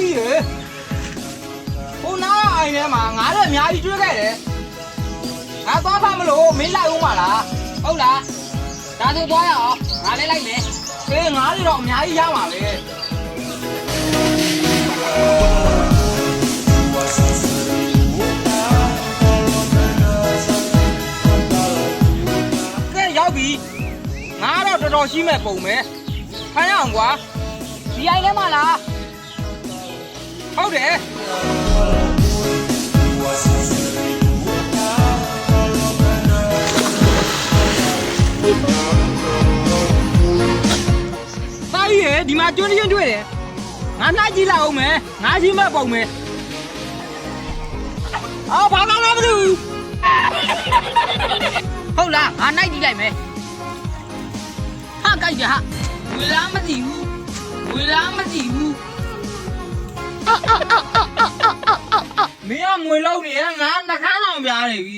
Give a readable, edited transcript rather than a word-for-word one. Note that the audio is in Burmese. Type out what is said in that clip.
ကြီးလေဟိုနားအိုင်ထဲမှာငါလည်းအများကြီးကျွေးခဲ့တယ်ငါသွားဖမ်းမလို့မင်းလိုက်ဦးမလားဟုတ်လားဒါဆိုသွားရအောင်ငါလည်းလိုက်မယ်အေးငါတွေတော့အများကြီးရပါလေကဲရောက်ပြီငါတော့တော်တော်ရှိမဲ့ပုံပဲဖမ်းရအောင်ကွာဒီအိုင်ထဲမှာလားဟုတ်တယ်တာကြီးရေဒီမှာကျွန်းကျွန်းတွေ့တယ်ငါနှိုက်ကြည့်လိုက်အောင်မယ်ငါရှိမဲ့ပုံပဲအော်ဘာမှမလုပ်ဘူးဟုတ်လားငါနှိုက်ကြည့်လိုက်မယ်ဟာကြိုက်ကြဟာဝေလားမသိဘူးဝေလားမသိဘူးမင်းကမွေလုံးနေငါနှခမ်းအောင်ပြားနေပြီ